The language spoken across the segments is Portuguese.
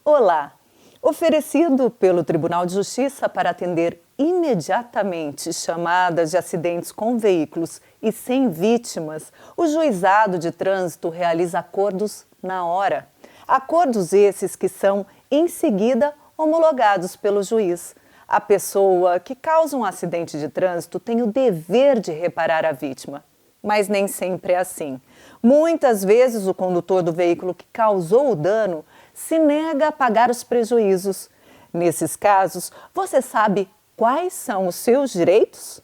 Olá! Oferecido pelo Tribunal de Justiça para atender imediatamente chamadas de acidentes com veículos e sem vítimas, o Juizado de Trânsito realiza acordos na hora. Acordos esses que são, em seguida, homologados pelo juiz. A pessoa que causa um acidente de trânsito tem o dever de reparar a vítima. Mas nem sempre é assim. Muitas vezes o condutor do veículo que causou o dano se nega a pagar os prejuízos. Nesses casos, você sabe quais são os seus direitos?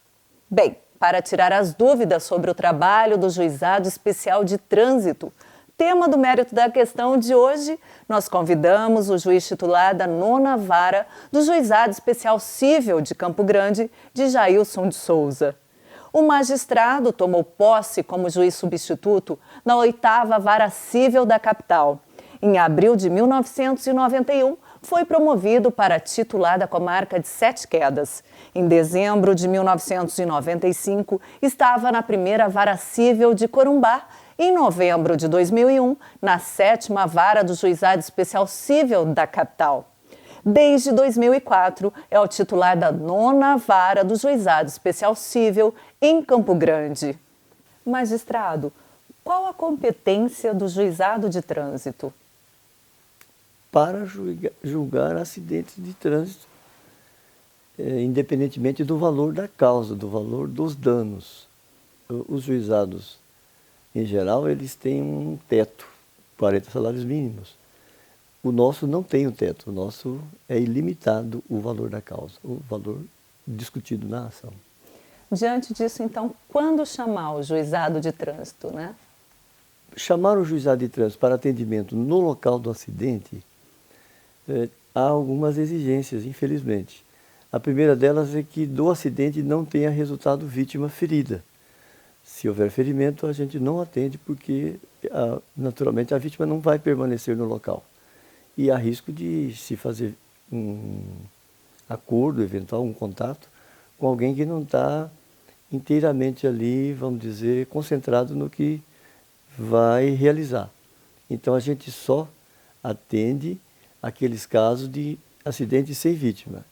Bem, para tirar as dúvidas sobre o trabalho do Juizado Especial de Trânsito, tema do mérito da questão de hoje, nós convidamos o juiz titular da 9ª Vara do Juizado Especial Cível de Campo Grande, de Jailson de Souza. O magistrado tomou posse como juiz substituto na 8ª Vara Cível da capital. Em abril de 1991, foi promovido para titular da comarca de Sete Quedas. Em dezembro de 1995, estava na 1ª Vara Cível de Corumbá. Em novembro de 2001, na 7ª Vara do Juizado Especial Cível da capital. Desde 2004, é o titular da 9ª Vara do Juizado Especial Cível em Campo Grande. Magistrado, qual a competência do Juizado de Trânsito? Para julgar acidentes de trânsito, independentemente do valor da causa, do valor dos danos. Os juizados, em geral, eles têm um teto, 40 salários mínimos. O nosso não tem o teto, o nosso é ilimitado o valor da causa, o valor discutido na ação. Diante disso, então, quando chamar o juizado de trânsito, né? Chamar o juizado de trânsito para atendimento no local do acidente, há algumas exigências, infelizmente. A primeira delas é que do acidente não tenha resultado vítima ferida. Se houver ferimento, a gente não atende porque, naturalmente, a vítima não vai permanecer no local. E há risco de se fazer um acordo, eventual, um contato, com alguém que não está inteiramente ali, vamos dizer, concentrado no que vai realizar. Então, a gente só atende aqueles casos de acidente sem vítima.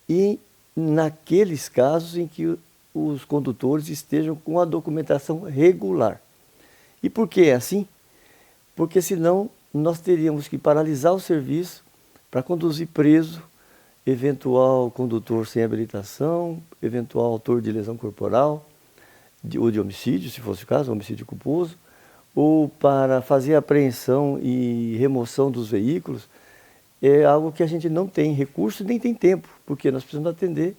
E naqueles casos em que os condutores estejam com a documentação regular. E por que é assim? Porque senão nós teríamos que paralisar o serviço para conduzir preso eventual condutor sem habilitação, eventual autor de lesão corporal, ou de homicídio, se fosse o caso, homicídio culposo, ou para fazer apreensão e remoção dos veículos. É algo que a gente não tem recurso nem tem tempo, porque nós precisamos atender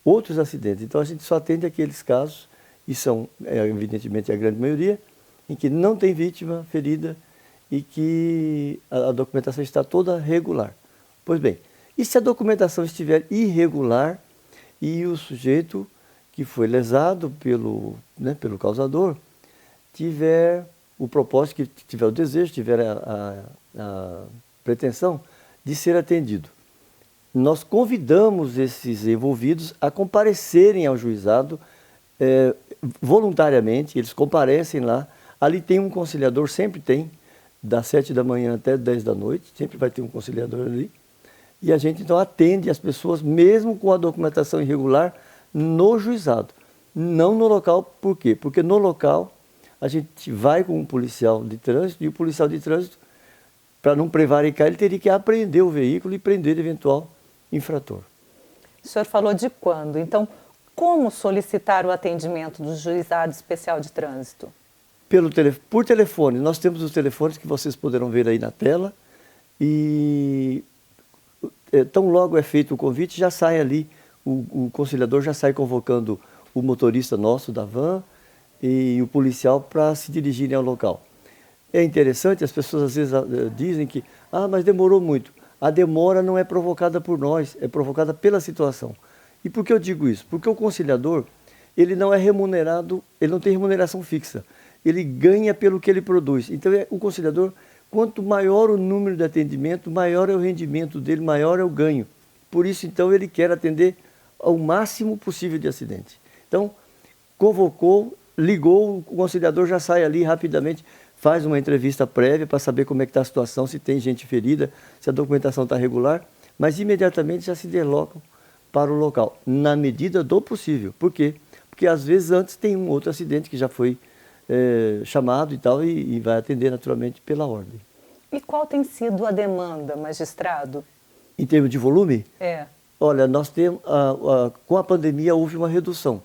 outros acidentes. Então a gente só atende aqueles casos, e são evidentemente a grande maioria, em que não tem vítima ferida e que a documentação está toda regular. Pois bem, e se a documentação estiver irregular e o sujeito que foi lesado pelo causador tiver o propósito, que tiver o desejo, tiver a pretensão de ser atendido? Nós convidamos esses envolvidos a comparecerem ao juizado voluntariamente, eles comparecem lá. Ali tem um conciliador, sempre tem, das 7 da manhã até 10 da noite, sempre vai ter um conciliador ali. E a gente então atende as pessoas, mesmo com a documentação irregular, no juizado. Não no local, por quê? Porque no local a gente vai com um policial de trânsito, e o policial de trânsito, para não prevaricar, ele teria que apreender o veículo e prender eventual infrator. O senhor falou de quando, então como solicitar o atendimento do Juizado Especial de Trânsito? Por telefone, nós temos os telefones que vocês poderão ver aí na tela, e tão logo é feito o convite, já sai ali, o conciliador já sai convocando o motorista nosso da van e o policial para se dirigirem ao local. É interessante, as pessoas às vezes dizem que, mas demorou muito. A demora não é provocada por nós, é provocada pela situação. E por que eu digo isso? Porque o conciliador, ele não é remunerado, ele não tem remuneração fixa. Ele ganha pelo que ele produz. Então, o conciliador, quanto maior o número de atendimento, maior é o rendimento dele, maior é o ganho. Por isso, então, ele quer atender ao máximo possível de acidente. Então, convocou, ligou, o conciliador já sai ali rapidamente, faz uma entrevista prévia para saber como é que está a situação, se tem gente ferida, se a documentação está regular, mas imediatamente já se deslocam para o local, na medida do possível. Por quê? Porque às vezes antes tem um outro acidente que já foi chamado e tal, e vai atender naturalmente pela ordem. E qual tem sido a demanda, magistrado? Em termos de volume? É. Olha, nós temos, com a pandemia houve uma redução,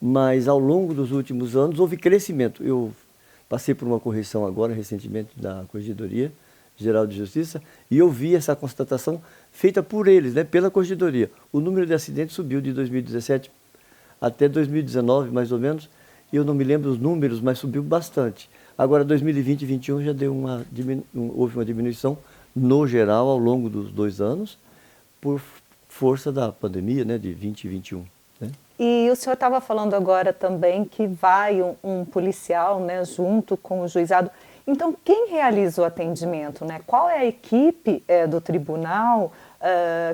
mas ao longo dos últimos anos houve crescimento. Eu passei por uma correção agora, recentemente, da Corregedoria Geral de Justiça, e eu vi essa constatação feita por eles, né, pela Corregedoria. O número de acidentes subiu de 2017 até 2019, mais ou menos. Eu não me lembro os números, mas subiu bastante. Agora, 2020 e 2021 já deu houve uma diminuição no geral ao longo dos 2 anos, por força da pandemia, né, de 20 e 21. Né? E o senhor estava falando agora também que vai um policial, né, junto com o juizado. Então, quem realiza o atendimento, né? Qual é a equipe do tribunal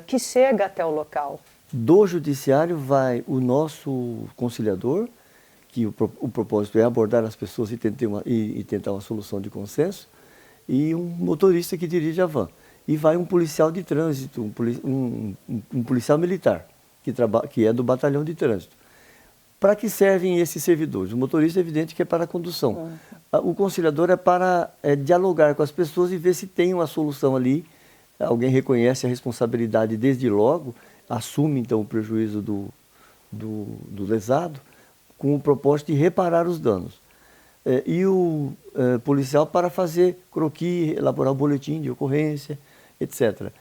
que chega até o local? Do judiciário vai o nosso conciliador, que o propósito é abordar as pessoas e tentar uma solução de consenso, e um motorista que dirige a van. E vai um policial de trânsito, um policial militar, que é do batalhão de trânsito. Para que servem esses servidores? O motorista é evidente que é para a condução. O conciliador é para dialogar com as pessoas e ver se tem uma solução ali. Alguém reconhece a responsabilidade desde logo, assume então o prejuízo do lesado, com o propósito de reparar os danos. E o policial para fazer croquis, elaborar o boletim de ocorrência, etc.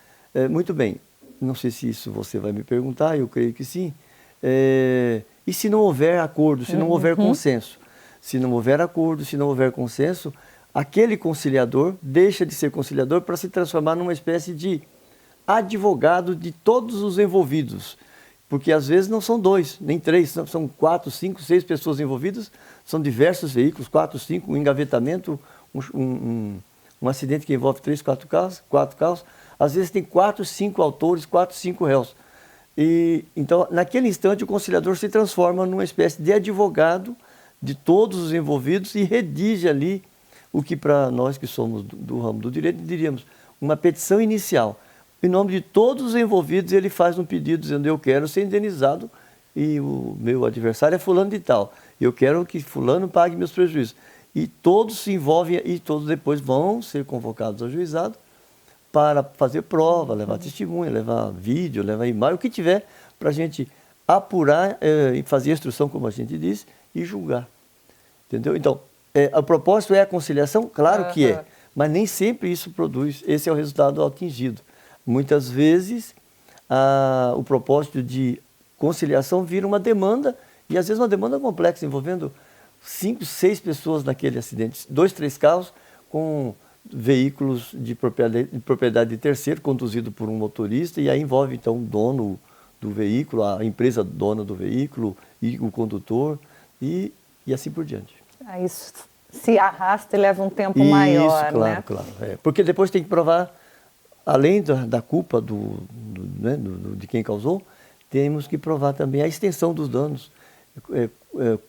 Muito bem, não sei se isso você vai me perguntar, eu creio que sim. E se não houver acordo, se não houver consenso? Se não houver acordo, se não houver consenso, aquele conciliador deixa de ser conciliador para se transformar numa espécie de advogado de todos os envolvidos. Porque às vezes não são 2, nem 3, são 4, 5, 6 pessoas envolvidas, são diversos veículos, 4, 5, um engavetamento, um acidente que envolve 3, 4 carros. Às vezes tem 4, 5 autores, 4, 5 réus. Então, naquele instante, o conciliador se transforma numa espécie de advogado de todos os envolvidos e redige ali o que para nós que somos do ramo do direito diríamos uma petição inicial. Em nome de todos os envolvidos, ele faz um pedido dizendo: eu quero ser indenizado e o meu adversário é fulano de tal. Eu quero que fulano pague meus prejuízos. E todos se envolvem e todos depois vão ser convocados ao juizado para fazer prova, levar testemunha, levar vídeo, levar imagem, o que tiver para a gente apurar e fazer a instrução, como a gente disse, e julgar. Entendeu? Então, o propósito é a conciliação? Claro que é, mas nem sempre isso produz, esse é o resultado atingido. Muitas vezes, o propósito de conciliação vira uma demanda, e às vezes uma demanda complexa, envolvendo 5, 6 pessoas naquele acidente, 2, 3 carros com veículos de propriedade de terceiro, conduzido por um motorista, e aí envolve então o dono do veículo, a empresa dona do veículo, e o condutor, e assim por diante. Isso se arrasta e leva um tempo maior, claro, né? Claro. Porque depois tem que provar, além da culpa de quem causou, temos que provar também a extensão dos danos.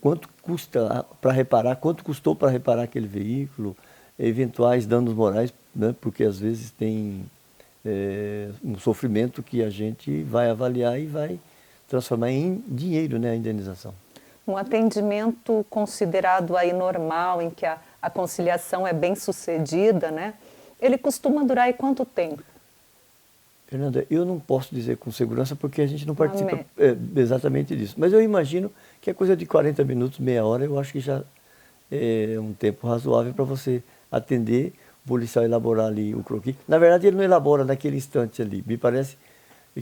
Quanto custa para reparar, quanto custou para reparar aquele veículo, eventuais danos morais, né, porque às vezes tem um sofrimento que a gente vai avaliar e vai transformar em dinheiro, né, a indenização. Um atendimento considerado aí normal, em que a conciliação é bem sucedida, né? Ele costuma durar aí quanto tempo? Fernanda, eu não posso dizer com segurança porque a gente não participa exatamente disso. Mas eu imagino que é coisa de 40 minutos, meia hora, eu acho que já é um tempo razoável para você atender, o policial elaborar ali o croquis. Na verdade, ele não elabora naquele instante ali. Me parece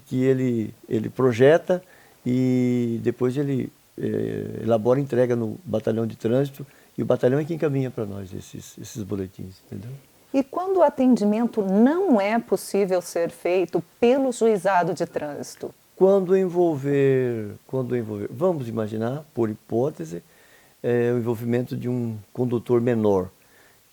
que ele projeta e depois ele elabora e entrega no batalhão de trânsito, e o batalhão é quem encaminha para nós esses boletins, entendeu? E quando o atendimento não é possível ser feito pelo juizado de trânsito? Quando envolver, vamos imaginar, por hipótese, o envolvimento de um condutor menor.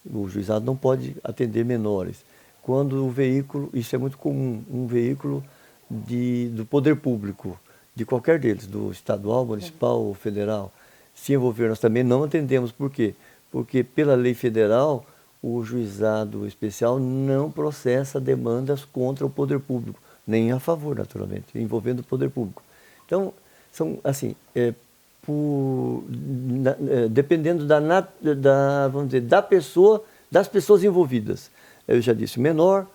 O juizado não pode atender menores. Quando o veículo, isso é muito comum, um veículo do poder público, de qualquer deles, do estadual, municipal ou federal, se envolver, nós também não atendemos. Por quê? Porque pela lei federal, o juizado especial não processa demandas contra o poder público, nem a favor, naturalmente, envolvendo o poder público. Então, são assim, dependendo vamos dizer, da pessoa, das pessoas envolvidas. Eu já disse, o menor,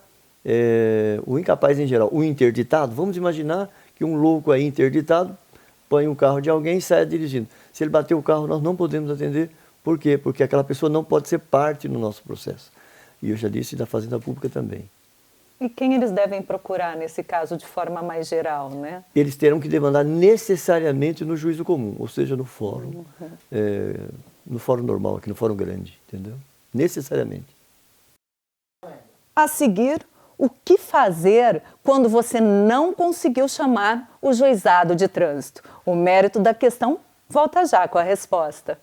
o incapaz em geral, o interditado. Vamos imaginar que um louco aí interditado põe um carro de alguém e sai dirigindo. Se ele bater o carro, nós não podemos atender. Por quê? Porque aquela pessoa não pode ser parte no nosso processo. E eu já disse da Fazenda Pública também. E quem eles devem procurar nesse caso de forma mais geral, né? Eles terão que demandar necessariamente no juízo comum, ou seja, no fórum, no fórum normal, aqui no fórum grande, entendeu? Necessariamente. A seguir, o que fazer quando você não conseguiu chamar o juizado de trânsito? O mérito da questão volta já com a resposta.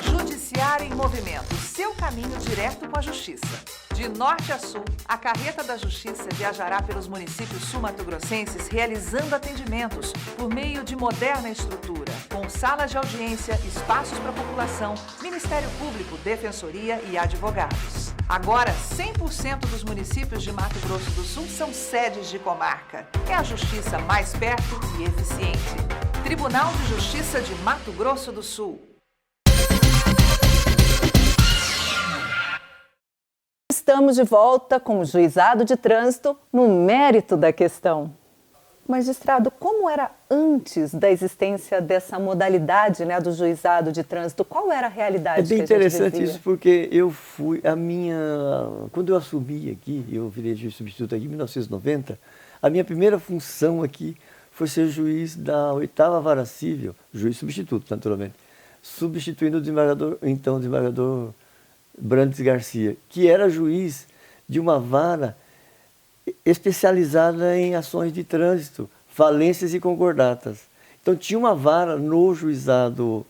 Judiciário em Movimento, seu caminho direto com a Justiça. De norte a sul, a Carreta da Justiça viajará pelos municípios sul-mato-grossenses realizando atendimentos por meio de moderna estrutura, com salas de audiência, espaços para a população, Ministério Público, Defensoria e advogados. Agora, 100% dos municípios de Mato Grosso do Sul são sedes de comarca. É a justiça mais perto e eficiente. Tribunal de Justiça de Mato Grosso do Sul. Estamos de volta com o juizado de trânsito no mérito da questão. Magistrado, como era antes da existência dessa modalidade, né, do juizado de trânsito? Qual era a realidade? É bem interessante isso, porque quando eu assumi aqui, eu virei juiz substituto aqui em 1990, a minha primeira função aqui foi ser juiz da 8ª Vara Civil, juiz substituto, naturalmente, substituindo o desembargador Brandes Garcia, que era juiz de uma vara especializada em ações de trânsito, falências e concordatas. Então tinha uma vara no juizado,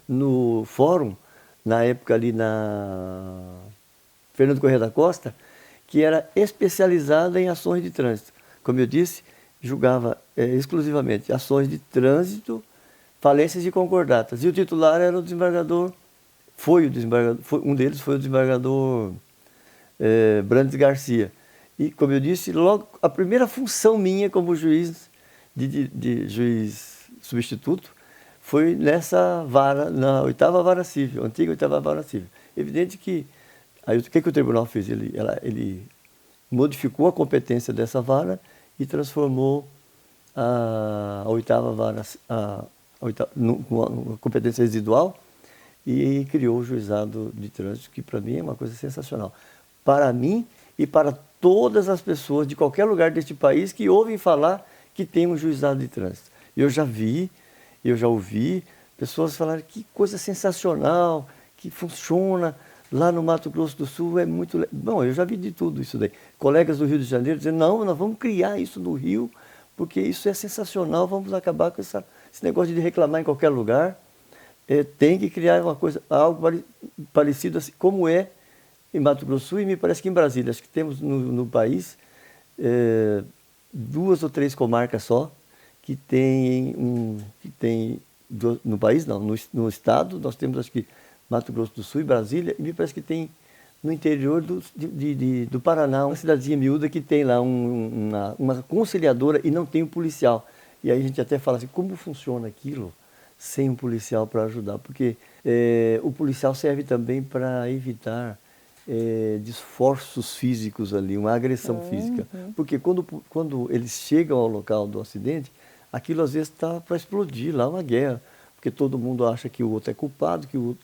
no fórum, na época ali na Fernando Corrêa da Costa, que era especializada em ações de trânsito. Como eu disse, julgava exclusivamente ações de trânsito, falências e concordatas. E o titular era o desembargador. Um deles foi o desembargador Brandes Garcia. E, como eu disse, logo a primeira função minha como juiz, de juiz substituto, foi nessa vara, na 8ª Vara Civil, antiga 8ª Vara Civil. Evidente que, aí, o que o tribunal fez? Ele modificou a competência dessa vara e transformou a 8ª Vara, numa competência residual, e criou o juizado de trânsito, que para mim é uma coisa sensacional. Para mim e para todas as pessoas de qualquer lugar deste país que ouvem falar que tem um juizado de trânsito. Eu já ouvi pessoas falarem que coisa sensacional, que funciona lá no Mato Grosso do Sul, é muito... Bom, eu já vi de tudo isso daí. Colegas do Rio de Janeiro dizendo, não, nós vamos criar isso no Rio, porque isso é sensacional, vamos acabar com esse negócio de reclamar em qualquer lugar. Tem que criar algo parecido assim, como é em Mato Grosso do Sul e me parece que em Brasília. Acho que temos no país 2 ou 3 comarcas só que tem no país não, no estado nós temos acho que Mato Grosso do Sul e Brasília, e me parece que tem no interior do Paraná, uma cidadezinha miúda que tem lá uma conciliadora e não tem um policial. E aí a gente até fala assim, como funciona aquilo sem um policial para ajudar? Porque o policial serve também para evitar desforços físicos ali, uma agressão física. Porque quando eles chegam ao local do acidente, aquilo às vezes está para explodir lá, uma guerra. Porque todo mundo acha que o outro é culpado, que o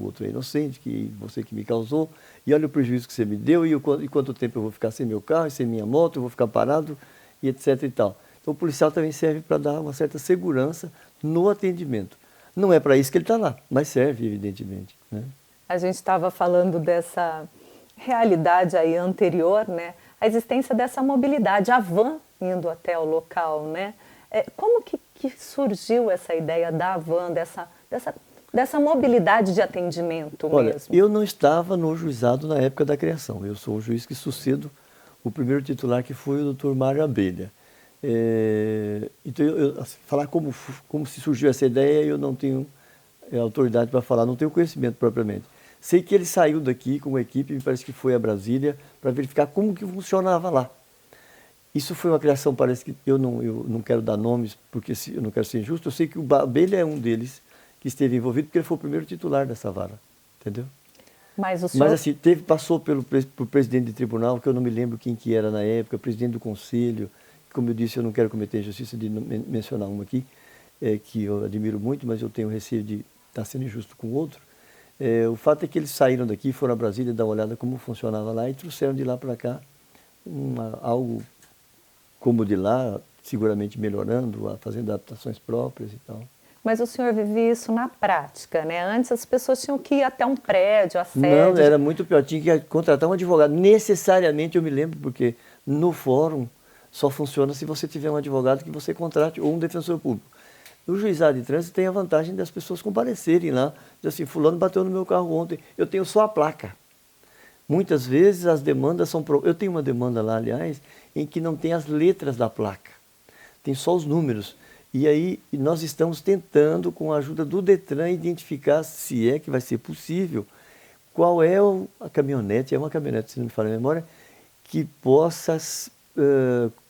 outro é inocente, que você que me causou, e olha o prejuízo que você me deu, e quanto tempo eu vou ficar sem meu carro, sem minha moto, eu vou ficar parado, e etc. e tal. Então o policial também serve para dar uma certa segurança no atendimento. Não é para isso que ele está lá, mas serve, evidentemente, né? A gente estava falando dessa realidade aí anterior, né? A existência dessa mobilidade, a van indo até o local, né? Como que surgiu essa ideia da van, dessa mobilidade de atendimento mesmo? Olha, eu não estava no juizado na época da criação. Eu sou o juiz que sucedo o primeiro titular, que foi o Dr. Mário Abelha. Então, falar como se surgiu essa ideia, eu não tenho autoridade para falar, não tenho conhecimento propriamente. Sei que ele saiu daqui com uma equipe, me parece que foi a Brasília, para verificar como que funcionava lá. Isso foi uma criação, parece que eu não quero dar nomes, porque eu não quero ser injusto, eu sei que o Abelha é um deles que esteve envolvido, porque ele foi o primeiro titular dessa vara, entendeu? Mas o senhor... Mas assim, passou pelo presidente de tribunal, que eu não me lembro quem que era na época, presidente do conselho, como eu disse, eu não quero cometer injustiça de mencionar um aqui, que eu admiro muito, mas eu tenho receio de estar sendo injusto com o outro. O fato é que eles saíram daqui, foram a Brasília dar uma olhada como funcionava lá e trouxeram de lá para cá algo como de lá, seguramente melhorando, fazendo adaptações próprias e tal. Mas o senhor vive isso na prática, né? Antes as pessoas tinham que ir até um prédio, a sede... Não, era muito pior, tinha que contratar um advogado. Necessariamente, eu me lembro, porque no fórum só funciona se você tiver um advogado que você contrate ou um defensor público. O juizado de trânsito tem a vantagem das pessoas comparecerem lá, dizer assim, fulano bateu no meu carro ontem, eu tenho só a placa. Muitas vezes as demandas são... Eu tenho uma demanda lá, aliás, em que não tem as letras da placa, tem só os números. E aí nós estamos tentando, com a ajuda do Detran, identificar, se é que vai ser possível, qual é a caminhonete, é uma caminhonete, se não me falha a memória, que possa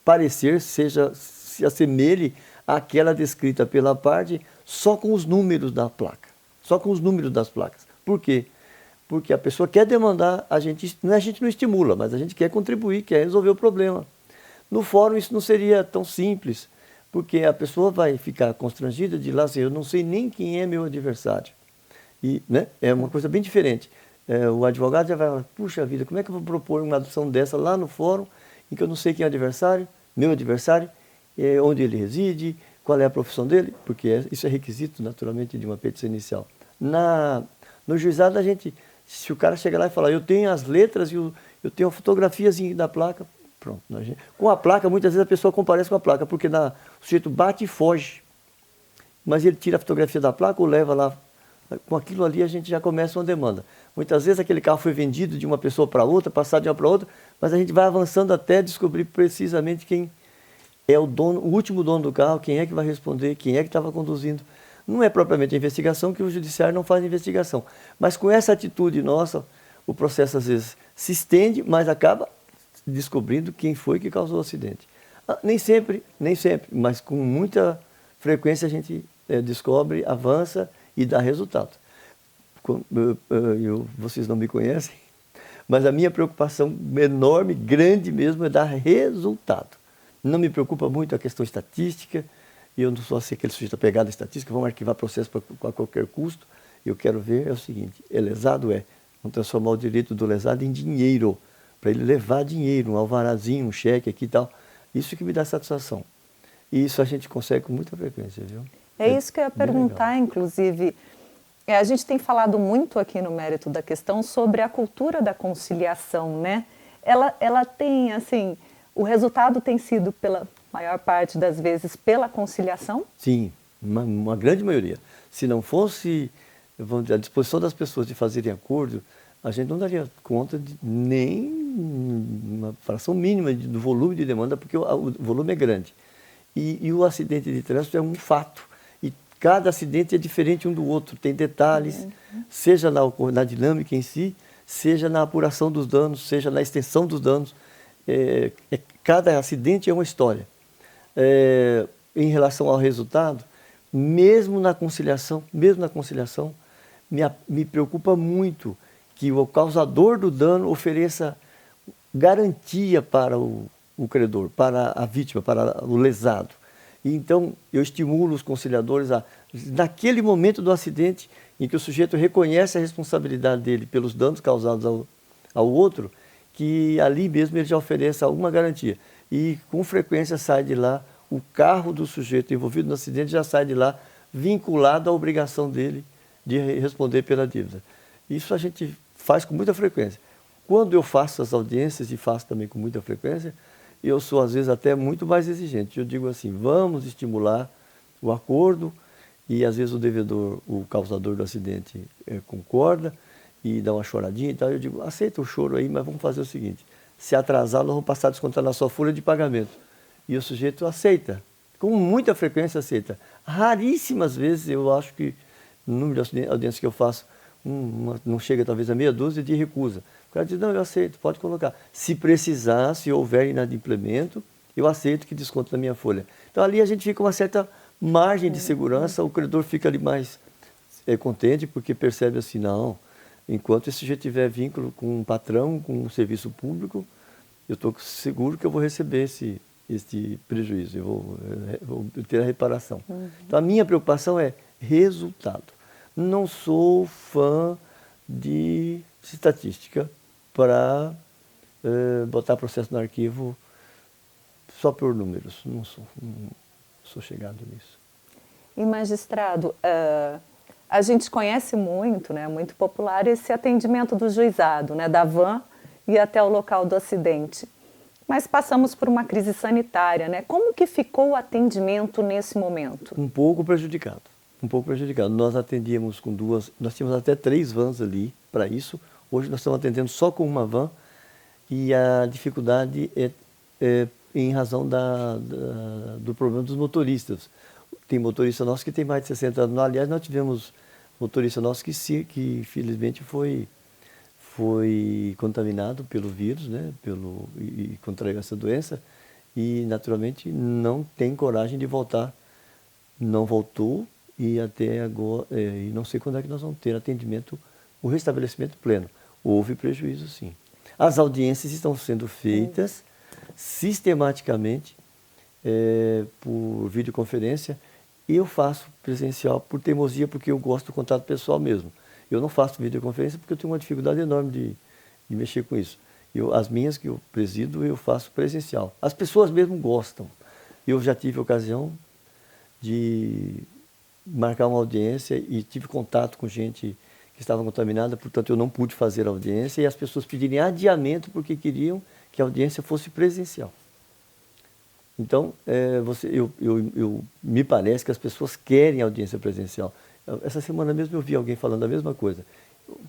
parecer, se assemelhe àquela descrita pela parte, só com os números da placa, só com os números das placas. Por quê? Porque a pessoa quer demandar, a gente não estimula, mas a gente quer contribuir, quer resolver o problema. No fórum isso não seria tão simples, porque a pessoa vai ficar constrangida de ir lá assim, eu não sei nem quem é meu adversário. E, né, é uma coisa bem diferente. O advogado já vai falar, puxa vida, como é que eu vou propor uma ação dessa lá no fórum, em que eu não sei quem é o adversário, meu adversário, onde ele reside, qual é a profissão dele, porque isso é requisito, naturalmente, de uma petição inicial. No juizado, se o cara chegar lá e falar, eu tenho as letras, eu tenho a fotografiazinha da placa, pronto. Com a placa, muitas vezes a pessoa comparece com a placa, porque o sujeito bate e foge. Mas ele tira a fotografia da placa ou leva lá. Com aquilo ali a gente já começa uma demanda. Muitas vezes aquele carro foi vendido de uma pessoa para outra, passado de uma para outra, mas a gente vai avançando até descobrir precisamente quem é o último dono do carro, quem é que vai responder, quem é que estava conduzindo. Não é propriamente a investigação, que o judiciário não faz investigação. Mas com essa atitude nossa, o processo às vezes se estende, mas acaba descobrindo quem foi que causou o acidente. Nem sempre, mas com muita frequência a gente descobre, avança e dá resultado. Vocês não me conhecem, mas a minha preocupação enorme, grande mesmo, é dar resultado. Não me preocupa muito a questão estatística, e eu não sou assim, aquele sujeito apegado à estatística, vamos arquivar processo a qualquer custo. Eu quero ver o seguinte, lesado vamos transformar o direito do lesado em dinheiro, para ele levar dinheiro, um alvarazinho, um cheque aqui e tal. Isso que me dá satisfação. E isso a gente consegue com muita frequência, viu? É isso que eu ia perguntar, inclusive. A gente tem falado muito aqui no Mérito da Questão sobre a cultura da conciliação, né? Ela tem, assim, o resultado tem sido, pela maior parte das vezes, pela conciliação? Sim, uma grande maioria. Se não fosse a disposição das pessoas de fazerem acordo, a gente não daria conta de nem uma fração mínima do volume de demanda, porque o volume é grande. E o acidente de trânsito é um fato. E cada acidente é diferente um do outro, tem detalhes, seja na dinâmica em si, seja na apuração dos danos, seja na extensão dos danos. Cada acidente é uma história. Em relação ao resultado, mesmo na conciliação, me preocupa muito que o causador do dano ofereça garantia para o credor, para a vítima, para o lesado. E então, eu estimulo os conciliadores naquele momento do acidente, em que o sujeito reconhece a responsabilidade dele pelos danos causados ao outro, que ali mesmo ele já ofereça alguma garantia. E, com frequência, sai de lá, o carro do sujeito envolvido no acidente já sai de lá vinculado à obrigação dele de responder pela dívida. Isso a gente faz com muita frequência. Quando eu faço as audiências, e faço também com muita frequência, eu sou às vezes até muito mais exigente. Eu digo assim, vamos estimular o acordo, e às vezes o devedor, o causador do acidente, concorda e dá uma choradinha e tal. Eu digo, aceita o choro aí, mas vamos fazer o seguinte, se atrasar, nós vamos passar a descontar na sua folha de pagamento. E o sujeito aceita, com muita frequência aceita. Raríssimas vezes eu acho que no número de audiências que eu faço, não chega talvez a meia dúzia de recusa. O cara diz, não, eu aceito, pode colocar. Se precisar, se houver inadimplemento, eu aceito que desconto na minha folha. Então ali a gente fica com uma certa margem de segurança, o credor fica ali mais contente, porque percebe assim, não, enquanto esse sujeito tiver vínculo com um patrão, com um serviço público, eu estou seguro que eu vou receber esse prejuízo, eu vou ter a reparação. Então a minha preocupação é resultado. Não sou fã de estatística para botar processo no arquivo só por números. Não sou chegado nisso. E magistrado, a gente conhece muito, né, muito popular esse atendimento do juizado, né, da van e até o local do acidente. Mas passamos por uma crise sanitária, né? Como que ficou o atendimento nesse momento? Um pouco prejudicado. Nós atendíamos com nós tínhamos até 3 vans ali para isso. Hoje nós estamos atendendo só com uma van e a dificuldade é em razão do problema dos motoristas. Tem motorista nosso que tem mais de 60 anos. Aliás, nós tivemos motorista nosso que felizmente foi contaminado pelo vírus, né, e contraiu essa doença e naturalmente não tem coragem de voltar. Não voltou e até agora, e não sei quando é que nós vamos ter atendimento, o restabelecimento pleno. Houve prejuízo, sim. As audiências estão sendo feitas sistematicamente por videoconferência. Eu faço presencial por teimosia, porque eu gosto do contato pessoal mesmo. Eu não faço videoconferência porque eu tenho uma dificuldade enorme de mexer com isso. As minhas que eu presido, eu faço presencial. As pessoas mesmo gostam. Eu já tive ocasião de marcar uma audiência e tive contato com gente que estava contaminada, portanto eu não pude fazer a audiência e as pessoas pedirem adiamento porque queriam que a audiência fosse presencial. Então, me parece que as pessoas querem audiência presencial. Essa semana mesmo eu vi alguém falando a mesma coisa.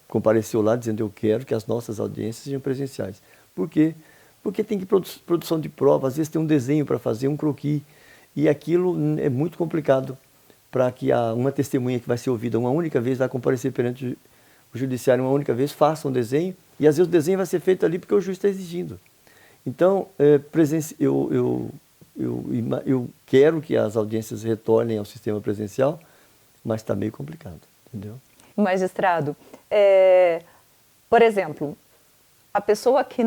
Compareceu lá dizendo, eu quero que as nossas audiências sejam presenciais. Por quê? Porque tem que produção de prova, às vezes tem um desenho para fazer, um croquis, e aquilo é muito complicado para que uma testemunha que vai ser ouvida uma única vez, vai comparecer perante o judiciário uma única vez, faça um desenho, e às vezes o desenho vai ser feito ali porque o juiz está exigindo. Então, eu quero que as audiências retornem ao sistema presencial, mas está meio complicado, entendeu? Magistrado, por exemplo, a pessoa que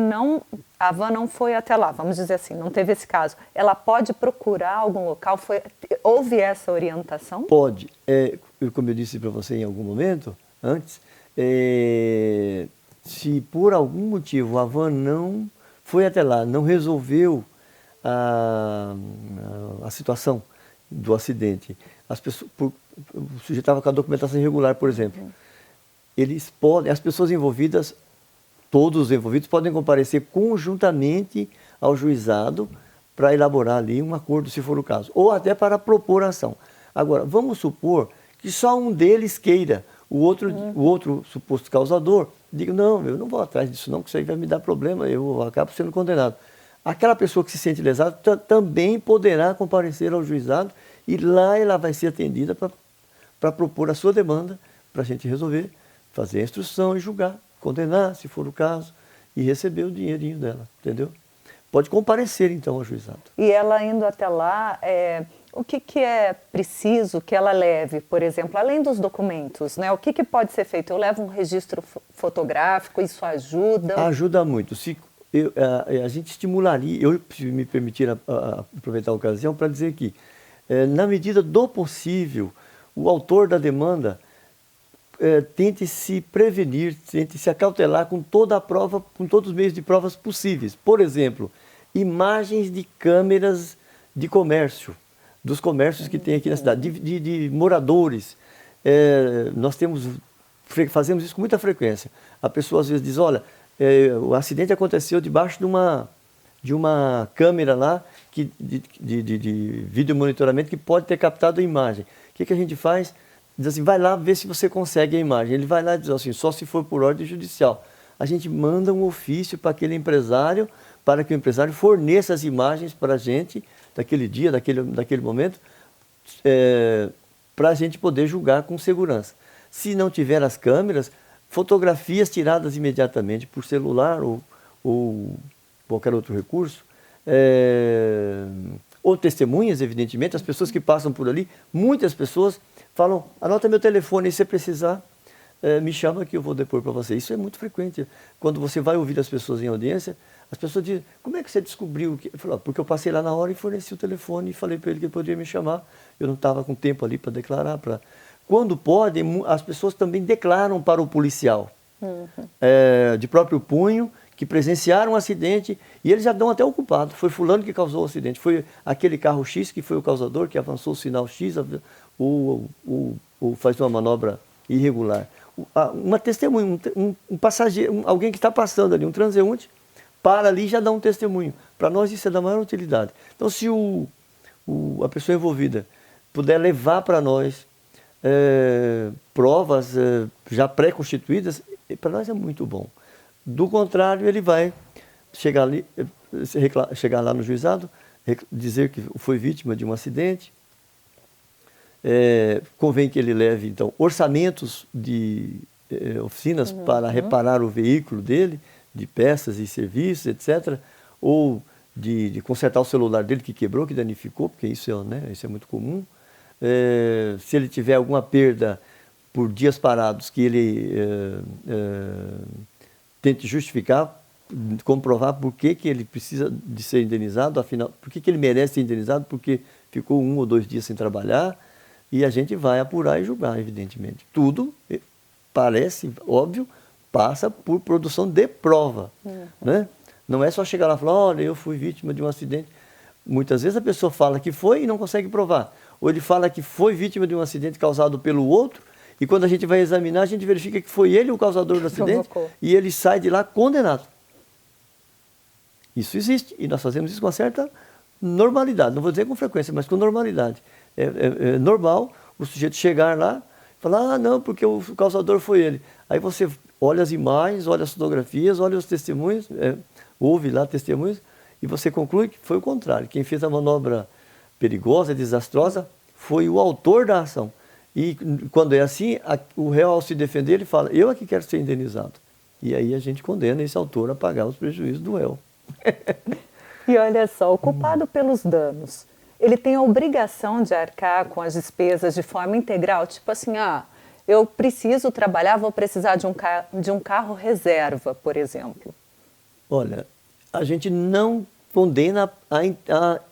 a van não foi até lá, vamos dizer assim, não teve esse caso, ela pode procurar algum local? Houve essa orientação? Pode. Como eu disse para você em algum momento, antes, se por algum motivo a van não foi até lá, não resolveu a situação do acidente, o sujeito estava com a documentação irregular, por exemplo, as pessoas envolvidas, todos os envolvidos podem comparecer conjuntamente ao juizado para elaborar ali um acordo, se for o caso, ou até para propor ação. Agora, vamos supor que só um deles queira, o outro suposto causador diga, não, eu não vou atrás disso não, porque isso aí vai me dar problema, eu acabo sendo condenado. Aquela pessoa que se sente lesada também poderá comparecer ao juizado e lá ela vai ser atendida para propor a sua demanda, para a gente resolver, fazer a instrução e julgar, condenar, se for o caso, e receber o dinheirinho dela, entendeu? Pode comparecer, então, ao juizado. E ela indo até lá, o que é preciso que ela leve, por exemplo, além dos documentos, né? O que pode ser feito? Eu levo um registro fotográfico, isso ajuda? Ajuda muito. A gente estimularia, se me permitir aproveitar a ocasião para dizer que, na medida do possível, o autor da demanda tente se prevenir, tente se acautelar com toda a prova, com todos os meios de provas possíveis. Por exemplo, imagens de câmeras de comércio, dos comércios que tem aqui na cidade, de moradores. Nós fazemos isso com muita frequência. A pessoa às vezes diz, olha, o acidente aconteceu debaixo de uma câmera lá de vídeo monitoramento que pode ter captado a imagem. O que a gente faz? Diz assim, vai lá ver se você consegue a imagem. Ele vai lá e diz assim, só se for por ordem judicial. A gente manda um ofício para aquele empresário, para que o empresário forneça as imagens para a gente, daquele dia, daquele momento, para a gente poder julgar com segurança. Se não tiver as câmeras, fotografias tiradas imediatamente por celular ou qualquer outro recurso, ou testemunhas, evidentemente, as pessoas que passam por ali, muitas pessoas falam, anota meu telefone, se você precisar, me chama que eu vou depor para você. Isso é muito frequente. Quando você vai ouvir as pessoas em audiência, as pessoas dizem, como é que você descobriu? Eu falo, porque eu passei lá na hora e forneci o telefone e falei para ele que ele poderia me chamar. Eu não estava com tempo ali para declarar. Quando pode, as pessoas também declaram para o policial, de próprio punho, que presenciaram um acidente e eles já dão até o culpado. Foi fulano que causou o acidente, foi aquele carro X que foi o causador, que avançou o sinal X, ou faz uma manobra irregular. Uma testemunha, um passageiro, alguém que está passando ali, um transeunte, para ali e já dá um testemunho. Para nós isso é da maior utilidade. Então se a pessoa envolvida puder levar para nós provas já pré-constituídas, para nós é muito bom. Do contrário, ele vai chegar lá no juizado, dizer que foi vítima de um acidente. Convém que ele leve, então, orçamentos de oficinas para reparar o veículo dele, de peças e serviços, etc. Ou de consertar o celular dele que quebrou, que danificou, porque isso é muito comum. Se ele tiver alguma perda por dias parados, que ele tente justificar, comprovar por que ele precisa de ser indenizado, afinal, por que ele merece ser indenizado, porque ficou 1 ou 2 dias sem trabalhar, e a gente vai apurar e julgar, evidentemente. Tudo, parece óbvio, passa por produção de prova. Né? Não é só chegar lá e falar, olha, eu fui vítima de um acidente. Muitas vezes a pessoa fala que foi e não consegue provar. Ou ele fala que foi vítima de um acidente causado pelo outro, e quando a gente vai examinar, a gente verifica que foi ele o causador do acidente, e ele sai de lá condenado. Isso existe, e nós fazemos isso com uma certa normalidade. Não vou dizer com frequência, mas com normalidade. É normal o sujeito chegar lá e falar, não, porque o causador foi ele. Aí você olha as imagens, olha as fotografias, olha os testemunhos, ouve lá testemunhos, e você conclui que foi o contrário. Quem fez a manobra perigosa, desastrosa, foi o autor da ação. E quando é assim, o réu, ao se defender, ele fala, eu é que quero ser indenizado. E aí a gente condena esse autor a pagar os prejuízos do réu. E olha só, o culpado pelos danos, ele tem a obrigação de arcar com as despesas de forma integral? Tipo assim, eu preciso trabalhar, vou precisar de um carro reserva, por exemplo. Olha, a gente não condena,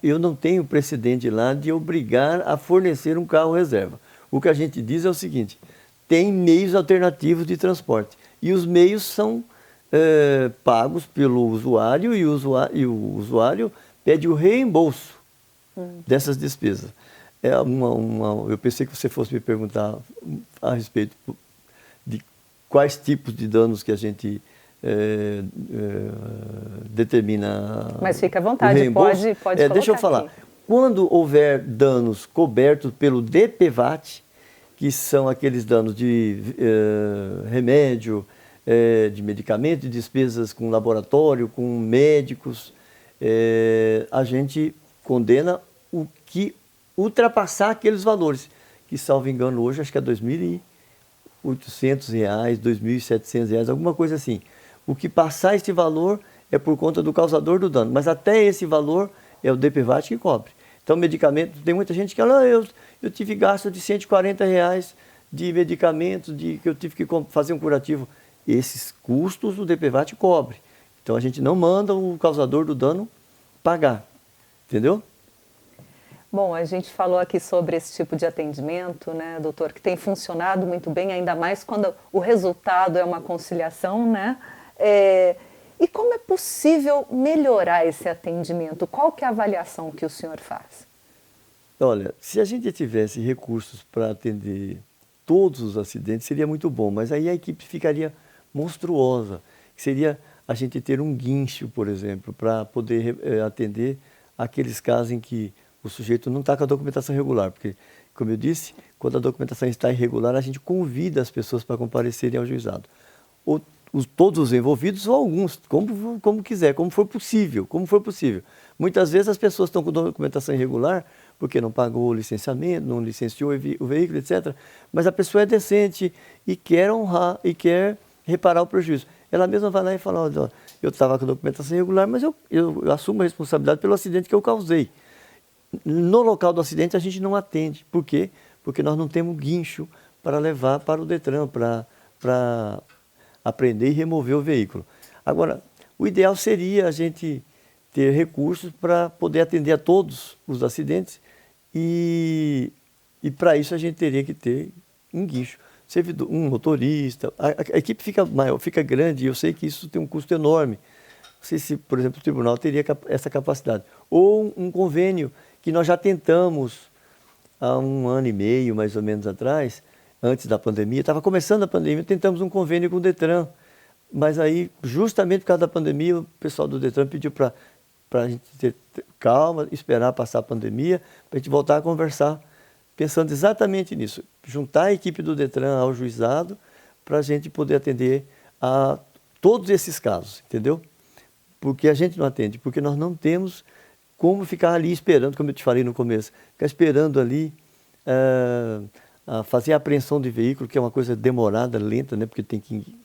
eu não tenho precedente lá de obrigar a fornecer um carro reserva. O que a gente diz é o seguinte, tem meios alternativos de transporte. E os meios são pagos pelo usuário e o usuário pede o reembolso dessas despesas. Eu pensei que você fosse me perguntar a respeito de quais tipos de danos que a gente determina. Mas fica à vontade, pode colocar. Deixa eu falar. Aqui. Quando houver danos cobertos pelo DPVAT, que são aqueles danos de remédio, de medicamento, de despesas com laboratório, com médicos, a gente condena o que ultrapassar aqueles valores, que, salvo engano, hoje acho que é R$ 2.800, R$ 2.700, alguma coisa assim. O que passar esse valor é por conta do causador do dano, mas até esse valor é o DPVAT que cobre. Então, medicamento, tem muita gente que fala, eu tive gasto de R$ 140 de medicamentos, que eu tive que fazer um curativo. Esses custos o DPVAT cobre. Então, a gente não manda o causador do dano pagar. Entendeu? Bom, a gente falou aqui sobre esse tipo de atendimento, né, doutor, que tem funcionado muito bem, ainda mais quando o resultado é uma conciliação, né? E como é possível melhorar esse atendimento? Qual que é a avaliação que o senhor faz? Olha, se a gente tivesse recursos para atender todos os acidentes, seria muito bom, mas aí a equipe ficaria monstruosa. Seria a gente ter um guincho, por exemplo, para poder atender aqueles casos em que o sujeito não está com a documentação regular, porque, como eu disse, quando a documentação está irregular, a gente convida as pessoas para comparecerem ao juizado. Todos os envolvidos ou alguns, como quiser, como for possível. Muitas vezes as pessoas estão com documentação irregular porque não pagou o licenciamento, não licenciou o veículo, etc. Mas a pessoa é decente e quer honrar e quer reparar o prejuízo. Ela mesma vai lá e fala, olha, eu estava com a documentação irregular, mas eu assumo a responsabilidade pelo acidente que eu causei. No local do acidente a gente não atende. Por quê? Porque nós não temos guincho para levar para o Detran, para apreender e remover o veículo. Agora, o ideal seria a gente ter recursos para poder atender a todos os acidentes e para isso a gente teria que ter um guincho. Servidor, um motorista, a equipe fica maior, fica grande e eu sei que isso tem um custo enorme. Não sei se, por exemplo, o tribunal teria essa capacidade. Ou um convênio que nós já tentamos há 1 ano e meio, mais ou menos atrás, antes da pandemia, estava começando a pandemia, tentamos um convênio com o Detran, mas aí, justamente por causa da pandemia, o pessoal do Detran pediu para a gente ter calma, esperar passar a pandemia, para a gente voltar a conversar, pensando exatamente nisso, juntar a equipe do Detran ao juizado, para a gente poder atender a todos esses casos, entendeu? Porque a gente não atende, porque nós não temos como ficar ali esperando, como eu te falei no começo, ficar esperando ali fazer a apreensão de veículo, que é uma coisa demorada, lenta, né? Porque tem que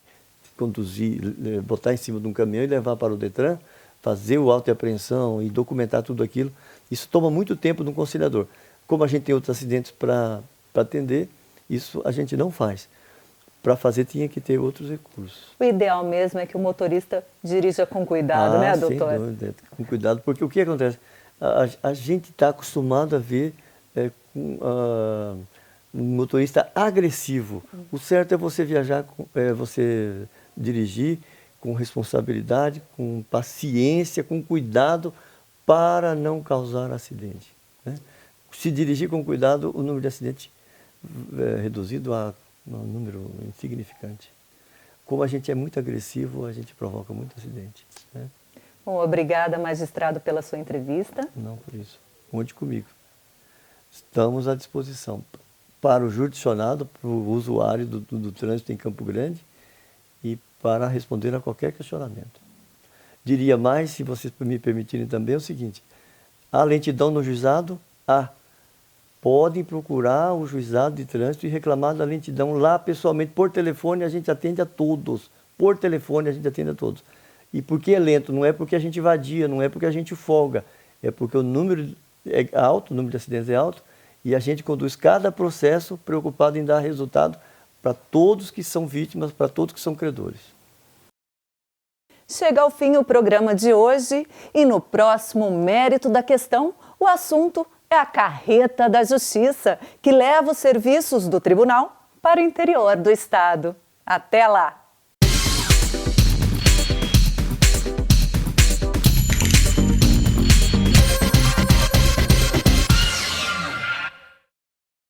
conduzir, botar em cima de um caminhão e levar para o Detran, fazer o auto de apreensão e documentar tudo aquilo. Isso toma muito tempo de um conciliador. Como a gente tem outros acidentes para atender, isso a gente não faz. Para fazer tinha que ter outros recursos. O ideal mesmo é que o motorista dirija com cuidado, né, doutor? Sem dúvida, com cuidado, porque o que acontece? A gente está acostumado a ver um motorista agressivo. O certo é você viajar, você dirigir com responsabilidade, com paciência, com cuidado, para não causar acidente, né? Se dirigir com cuidado, o número de acidentes é reduzido a um número insignificante. Como a gente é muito agressivo, a gente provoca muito acidente, né? Bom, obrigada, magistrado, pela sua entrevista. Não por isso. Conte comigo. Estamos à disposição para o jurisdicionado, para o usuário do trânsito em Campo Grande e para responder a qualquer questionamento. Diria mais, se vocês me permitirem também, é o seguinte: a lentidão no juizado, podem procurar o juizado de trânsito e reclamar da lentidão lá pessoalmente, por telefone a gente atende a todos. Por telefone a gente atende a todos. E por que é lento? Não é porque a gente vadia, não é porque a gente folga, é porque o número é alto, o número de acidentes é alto, e a gente conduz cada processo preocupado em dar resultado para todos que são vítimas, para todos que são credores. Chega ao fim o programa de hoje e no próximo Mérito da Questão, o assunto é a Carreta da Justiça, que leva os serviços do tribunal para o interior do estado. Até lá!